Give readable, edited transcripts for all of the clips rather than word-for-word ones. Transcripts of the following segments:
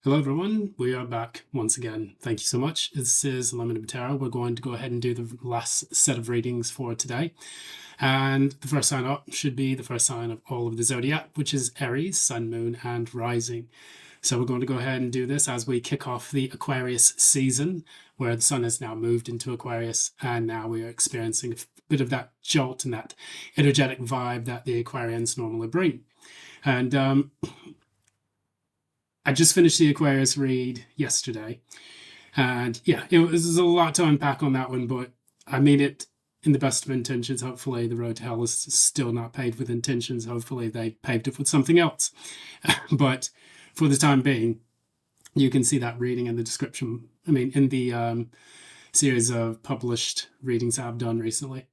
Hello everyone, we are back once again. Thank you so much. This is Limited Tarot. We're going to go ahead and do the last set of readings for today. And the first sign up should be the first sign of all of the zodiac, which is Aries, Sun, Moon, and Rising. So we're going to go ahead and do this as we kick off the Aquarius season, where the sun has now moved into Aquarius, and now we are experiencing a bit of that jolt and that energetic vibe that the Aquarians normally bring. And I just finished the Aquarius read yesterday, and yeah, it was a lot to unpack on that one, but I mean it in the best of intentions. Hopefully, the road to hell is still not paved with intentions. Hopefully, they paved it with something else. But for the time being, you can see that reading in the description. I mean, in the series of published readings I've done recently.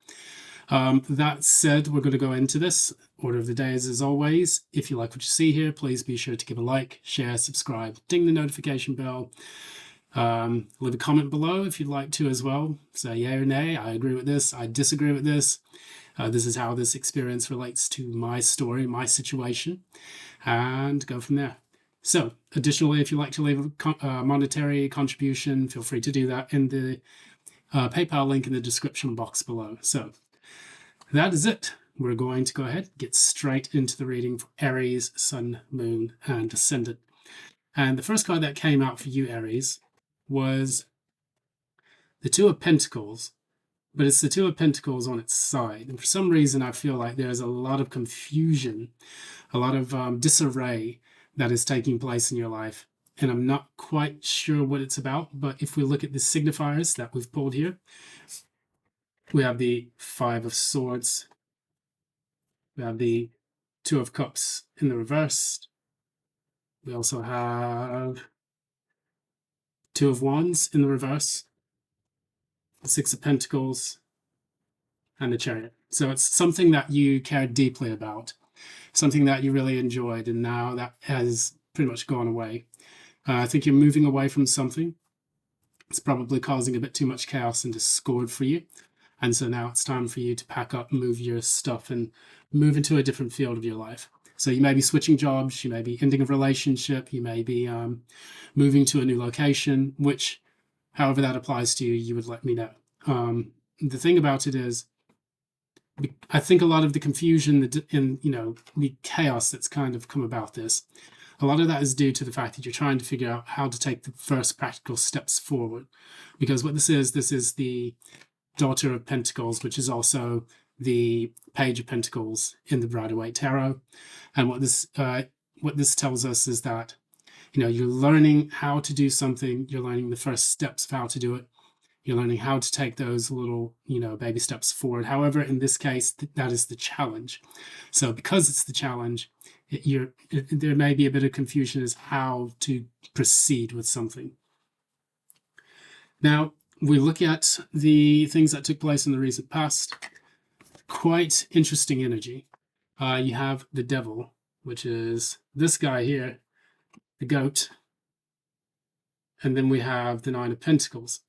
That said, we're going to go into this. Order of the day is as always. If you like what you see here, please be sure to give a like, share, subscribe, ding the notification bell. Leave a comment below if you'd like to as well. Say yay or nay, I agree with this, I disagree with this. This is how this experience relates to my story, my situation, and go from there. So, additionally, if you'd like to leave a monetary contribution, feel free to do that in the PayPal link in the description box below. So, that is it. We're going to go ahead and get straight into the reading for Aries, Sun, Moon, and Ascendant. And the first card that came out for you, Aries, was the Two of Pentacles, but it's the Two of Pentacles on its side. And for some reason, I feel like there's a lot of confusion, a lot of disarray that is taking place in your life. And I'm not quite sure what it's about, but if we look at the signifiers that we've pulled here, we have the Five of Swords, we have the Two of Cups in the reverse, we also have Two of Wands in the reverse, the Six of Pentacles, and the Chariot. So it's something that you cared deeply about, something that you really enjoyed, and now that has pretty much gone away. I think you're moving away from something. It's probably causing a bit too much chaos and discord for you. And so now it's time for you to pack up, move your stuff, and move into a different field of your life. So you may be switching jobs, you may be ending a relationship, you may be moving to a new location, which, however that applies to you, you would let me know. The thing about it is, I think a lot of the confusion the chaos that's kind of come about this, a lot of that is due to the fact that you're trying to figure out how to take the first practical steps forward. Because what this is the Daughter of Pentacles, which is also the Page of Pentacles in the Rider-Waite Tarot. And what this tells us is that, you're learning how to do something, you're learning the first steps of how to do it, you're learning how to take those little, baby steps forward. However, in this case, that is the challenge. So because it's the challenge, there may be a bit of confusion as how to proceed with something. Now, we look at the things that took place in the recent past. Quite interesting energy. You have the Devil, which is this guy here, the goat. And then we have the Nine of Pentacles.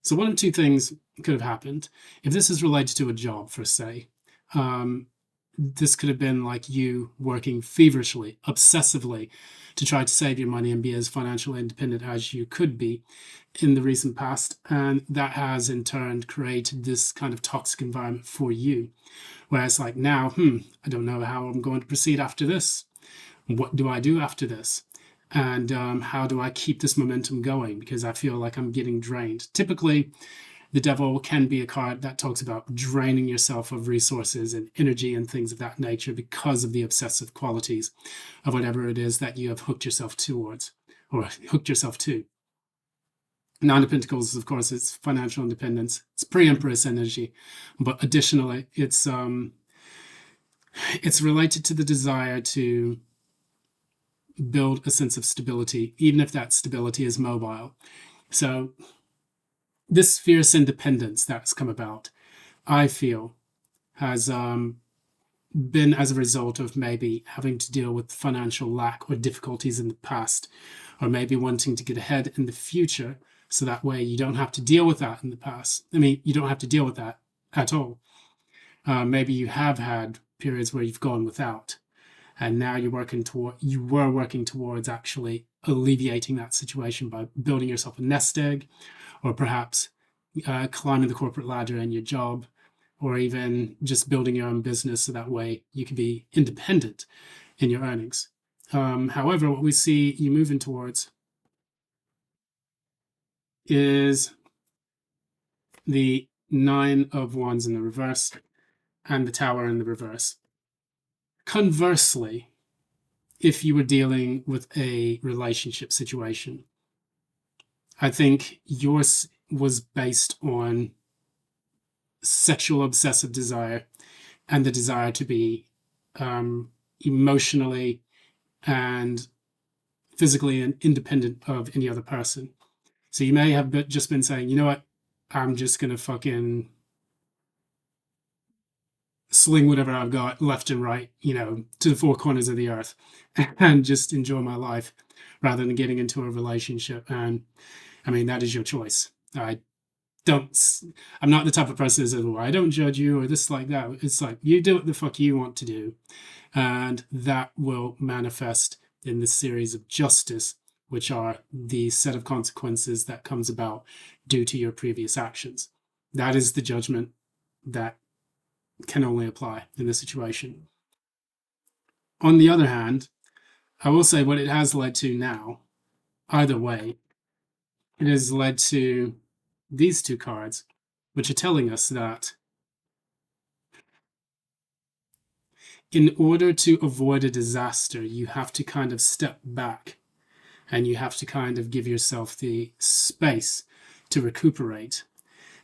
So one of two things could have happened. If this is related to a job, for say, this could have been like you working feverishly, obsessively to try to save your money and be as financially independent as you could be in the recent past. And that has in turn created this kind of toxic environment for you, where it's like, now, I don't know how I'm going to proceed after this. What do I do after this? And how do I keep this momentum going? Because I feel like I'm getting drained. Typically, the Devil can be a card that talks about draining yourself of resources and energy and things of that nature because of the obsessive qualities of whatever it is that you have hooked yourself towards or hooked yourself to. Nine of Pentacles, of course, it's financial independence. It's pre-Empress energy, but additionally, it's related to the desire to build a sense of stability, even if that stability is mobile. So this fierce independence that's come about, I feel, has been as a result of maybe having to deal with financial lack or difficulties in the past, or maybe wanting to get ahead in the future so that way you don't have to deal with that in the past. I mean, you don't have to deal with that at all. Maybe you have had periods where you've gone without, and now you were working towards actually alleviating that situation by building yourself a nest egg, or perhaps climbing the corporate ladder in your job, or even just building your own business so that way you can be independent in your earnings. However, what we see you moving towards is the Nine of Wands in the reverse and the Tower in the reverse. Conversely, if you were dealing with a relationship situation, I think yours was based on sexual obsessive desire and the desire to be emotionally and physically independent of any other person. So you may have just been saying, you know what, I'm just going to fucking sling whatever I've got left and right, to the four corners of the earth and just enjoy my life rather than getting into a relationship. And I mean, that is your choice. I'm not the type of person that says, well, I don't judge you or this like that. It's like, you do what the fuck you want to do. And that will manifest in the series of justice, which are the set of consequences that comes about due to your previous actions. That is the judgment that can only apply in this situation. On the other hand, I will say what it has led to now, either way, it has led to these two cards, which are telling us that in order to avoid a disaster, you have to kind of step back and you have to kind of give yourself the space to recuperate.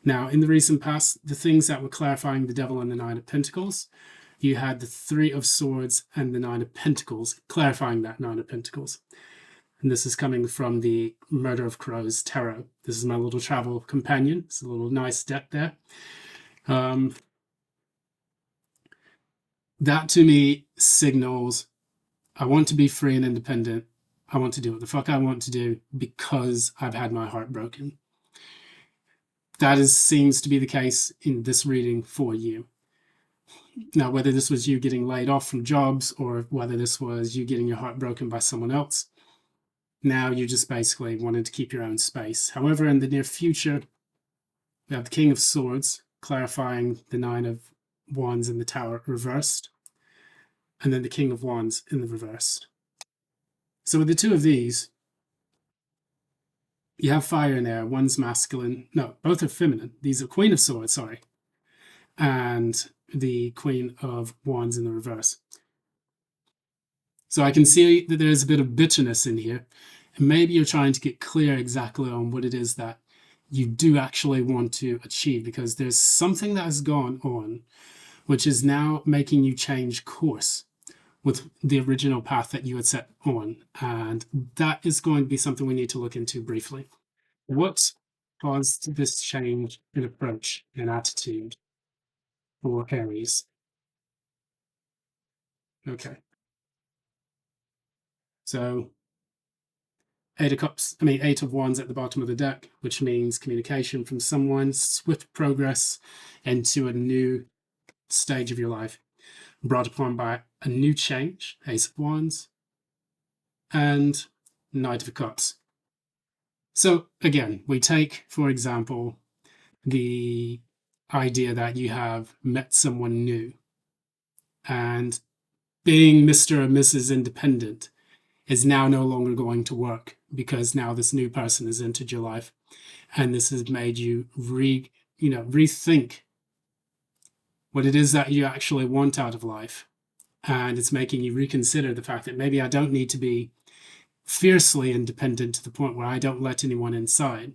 Now, in the recent past, the things that were clarifying the Devil and the Nine of Pentacles, you had the Three of Swords and the Nine of Pentacles, clarifying that Nine of Pentacles. And this is coming from the Murder of Crows Tarot. This is my little travel companion. It's a little nice deck there. That to me signals I want to be free and independent. I want to do what the fuck I want to do because I've had my heart broken. That seems to be the case in this reading for you. Now, whether this was you getting laid off from jobs or whether this was you getting your heart broken by someone else, now you just basically wanted to keep your own space. However, in the near future, we have the King of Swords clarifying the Nine of Wands in the Tower reversed, and then the King of Wands in the reverse. So with the two of these, you have fire in there. One's masculine. No, both are feminine. These are Queen of Swords, sorry. And the Queen of Wands in the reverse. So I can see that there's a bit of bitterness in here. And maybe you're trying to get clear exactly on what it is that you do actually want to achieve, because there's something that has gone on which is now making you change course with the original path that you had set on. And that is going to be something we need to look into briefly. What caused this change in approach and attitude for Aries? Okay. So Eight of Wands at the bottom of the deck, which means communication from someone, swift progress into a new stage of your life, brought upon by a new change, Ace of Wands, and Knight of Cups. So again, we take, for example, the idea that you have met someone new, and being Mr. or Mrs. Independent is now no longer going to work because now this new person has entered your life, and this has made you rethink what it is that you actually want out of life. And it's making you reconsider the fact that maybe I don't need to be fiercely independent to the point where I don't let anyone inside.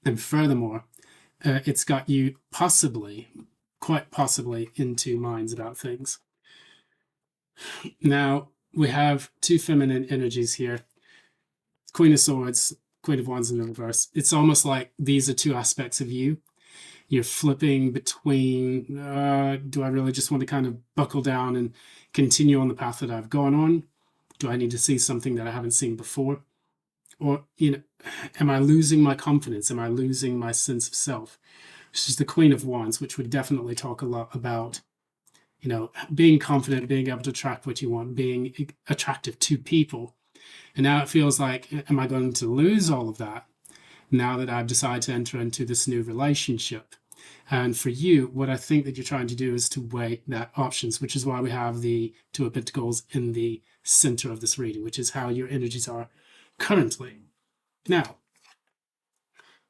And furthermore, it's got you quite possibly in two minds about things. Now, we have two feminine energies here. Queen of Swords, Queen of Wands in the reverse. It's almost like these are two aspects of you. You're flipping between, do I really just want to kind of buckle down and continue on the path that I've gone on? Do I need to see something that I haven't seen before? Or, am I losing my confidence? Am I losing my sense of self? She's the Queen of Wands, which would definitely talk a lot about being confident, being able to attract what you want, being attractive to people. And now it feels like, am I going to lose all of that now that I've decided to enter into this new relationship? And for you, what I think that you're trying to do is to weigh that options, which is why we have the Two of Pentacles in the center of this reading, which is how your energies are currently. Now,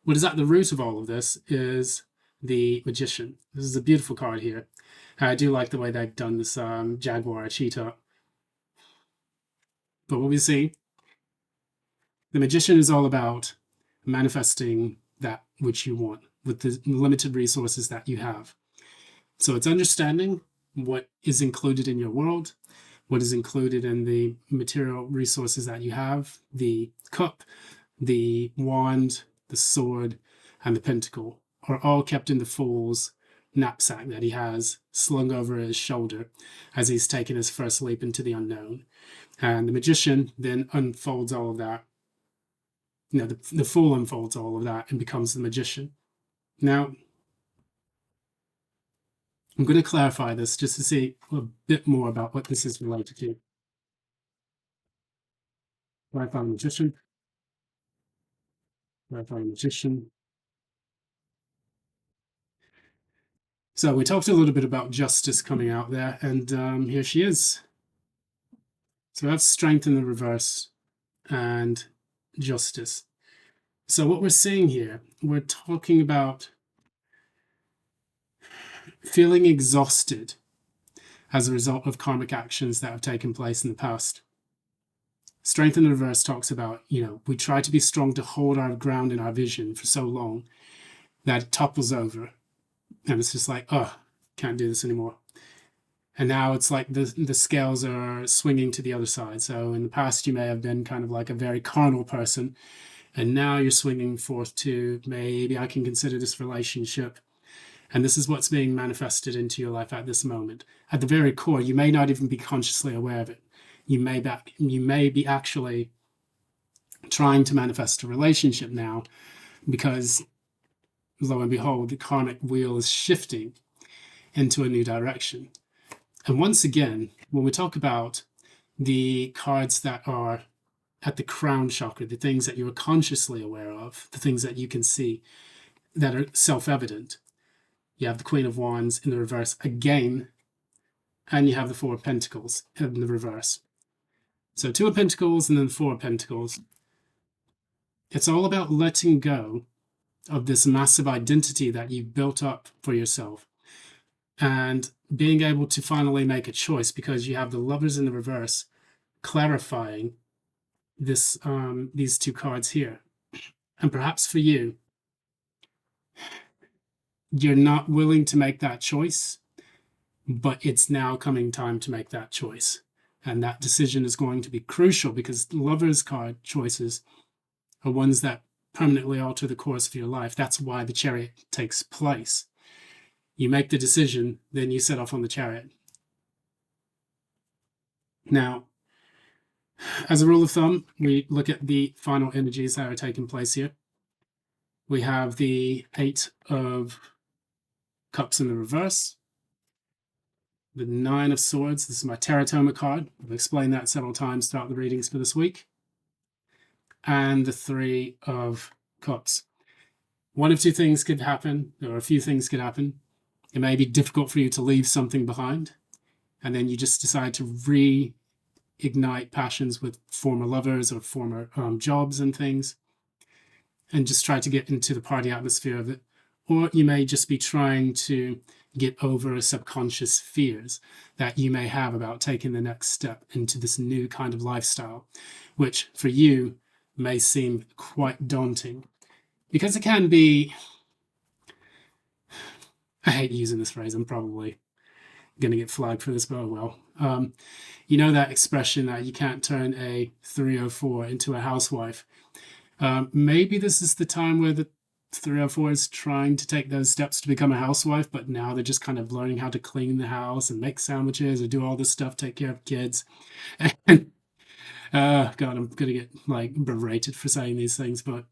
what is at the root of all of this is the Magician. This is a beautiful card here. I do like the way they've done this jaguar cheetah. But what we see, the Magician is all about manifesting that which you want with the limited resources that you have. So it's understanding what is included in your world, what is included in the material resources that you have, the cup, the wand, the sword, and the pentacle are all kept in the Fool's knapsack that he has slung over his shoulder as he's taken his first leap into the unknown. And the Magician then unfolds all of that. The Fool unfolds all of that and becomes the Magician. Now, I'm going to clarify this just to see a bit more about what this is related to. Clarify the Magician. Clarify the Magician. So we talked a little bit about justice coming out there, and here she is. So that's strength in the reverse and justice. So what we're seeing here, we're talking about feeling exhausted as a result of karmic actions that have taken place in the past. Strength in the reverse talks about, we try to be strong to hold our ground in our vision for so long that it topples over. And it's just like, oh, can't do this anymore. And now it's like the scales are swinging to the other side. So in the past, you may have been kind of like a very carnal person. And now you're swinging forth to, maybe I can consider this relationship. And this is what's being manifested into your life at this moment. At the very core, you may not even be consciously aware of it. You may be actually trying to manifest a relationship now because, lo and behold, the karmic wheel is shifting into a new direction. And once again, when we talk about the cards that are at the crown chakra, the things that you are consciously aware of, the things that you can see that are self-evident, you have the Queen of Wands in the reverse again, and you have the Four of Pentacles in the reverse. So Two of Pentacles and then Four of Pentacles. It's all about letting go of this massive identity that you've built up for yourself and being able to finally make a choice, because you have the Lovers in the reverse clarifying this these two cards here. And perhaps for you, you're not willing to make that choice, but it's now coming time to make that choice. And that decision is going to be crucial, because Lovers card choices are ones that permanently alter the course of your life. That's why the Chariot takes place. You make the decision, then you set off on the Chariot. Now, as a rule of thumb, we look at the final energies that are taking place here. We have the Eight of Cups in the reverse, the Nine of Swords. This is my Teratoma card. I've explained that several times throughout the readings for this week. And the Three of Cups. One of two things could happen, or a few things could happen. It may be difficult for you to leave something behind, and then you just decide to reignite passions with former lovers or former jobs and things, and just try to get into the party atmosphere of it. Or you may just be trying to get over subconscious fears that you may have about taking the next step into this new kind of lifestyle, which for you may seem quite daunting, because it can be, I hate using this phrase, I'm probably going to get flagged for this, but oh well. You know that expression that you can't turn a 304 into a housewife. Maybe this is the time where the 304 is trying to take those steps to become a housewife, but now they're just kind of learning how to clean the house and make sandwiches or do all this stuff, take care of kids. And God, I'm going to get like berated for saying these things, but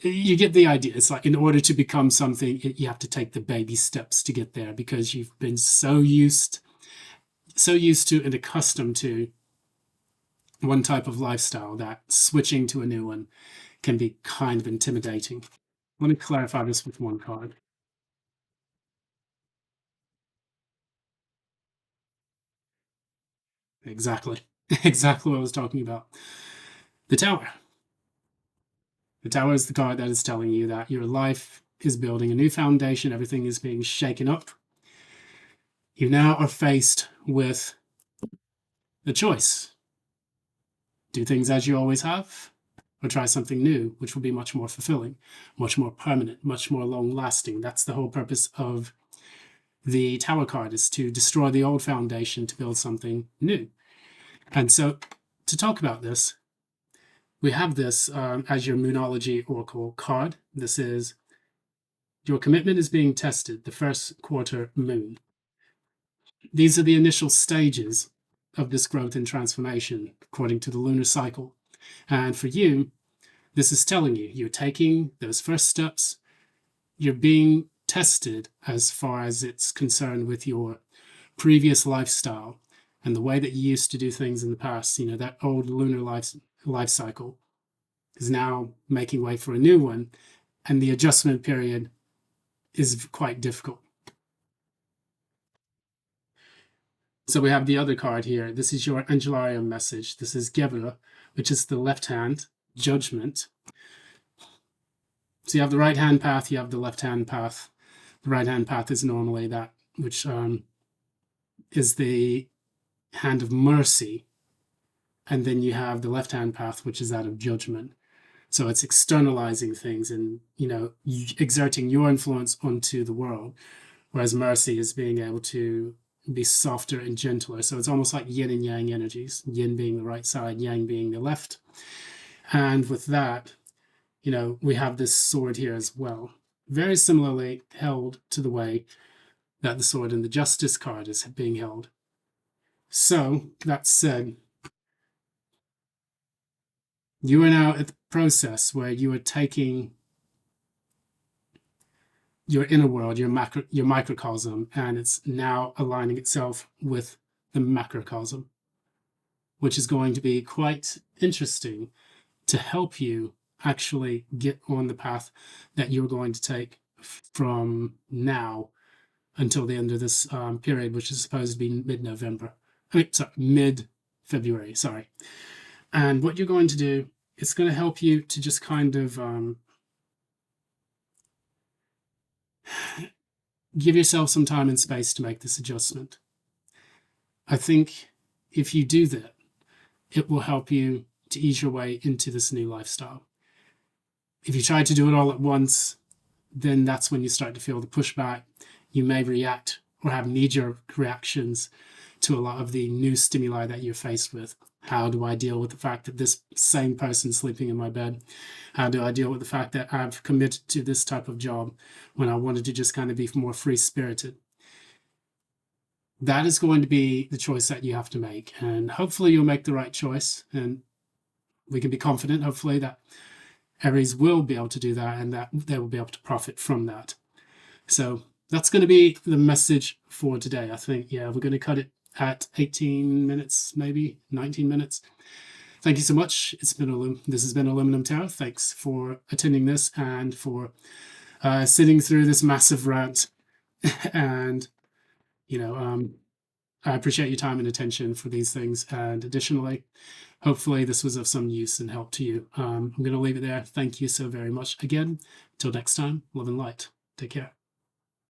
you get the idea. It's like, in order to become something, you have to take the baby steps to get there, because you've been so used so used to and accustomed to one type of lifestyle that switching to a new one can be kind of intimidating. Let me clarify this with one card. Exactly. Exactly what I was talking about. The Tower. The Tower is the card that is telling you that your life is building a new foundation, everything is being shaken up. You now are faced with the choice: do things as you always have, or try something new, which will be much more fulfilling, much more permanent, much more long lasting. That's the whole purpose of the Tower card, is to destroy the old foundation to build something new. And so to talk about this, we have this as your Moonology Oracle card. This is your commitment is being tested, the first quarter moon. These are the initial stages of this growth and transformation according to the lunar cycle. And for you, this is telling you you're taking those first steps, you're being tested as far as it's concerned with your previous lifestyle and the way that you used to do things in the past. You know, that old lunar life cycle is now making way for a new one, and the adjustment period is quite difficult. So we have the other card here. This is your Angelarium message. This is Gebra, which is the left hand, Judgment. So you have the right hand path, you have the left hand path. The right hand path is normally that which is the hand of mercy. And then you have the left hand path, which is that of judgment. So it's externalizing things and, you know, exerting your influence onto the world. Whereas mercy is being able to be softer and gentler. So it's almost like yin and yang energies, yin being the right side, yang being the left. And with that, you know, we have this sword here as well, very similarly held to the way that the sword in the Justice card is being held. So that said, you are now at the process where you are taking your inner world, your microcosm, and it's now aligning itself with the macrocosm, which is going to be quite interesting to help you actually get on the path that you're going to take from now until the end of this period, which is supposed to be mid-November. I mean, sorry, mid-February, sorry. And what you're going to do, it's going to help you to just kind of give yourself some time and space to make this adjustment. I think if you do that, it will help you to ease your way into this new lifestyle. If you try to do it all at once, then that's when you start to feel the pushback. You may react or have knee-jerk reactions to a lot of the new stimuli that you're faced with. How do I deal with the fact that this same person's sleeping in my bed? How do I deal with the fact that I've committed to this type of job when I wanted to just kind of be more free-spirited? That is going to be the choice that you have to make. And hopefully you'll make the right choice. And we can be confident, hopefully, that Aries will be able to do that and that they will be able to profit from that. So that's going to be the message for today. I think, yeah, we're going to cut it at 18 minutes, maybe 19 minutes. Thank you so much. This has been Aluminum Tarot. Thanks for attending this and for sitting through this massive rant. And, you know, I appreciate your time and attention for these things. And additionally, hopefully this was of some use and help to you. I'm going to leave it there. Thank you so very much again. Till next time, love and light. Take care.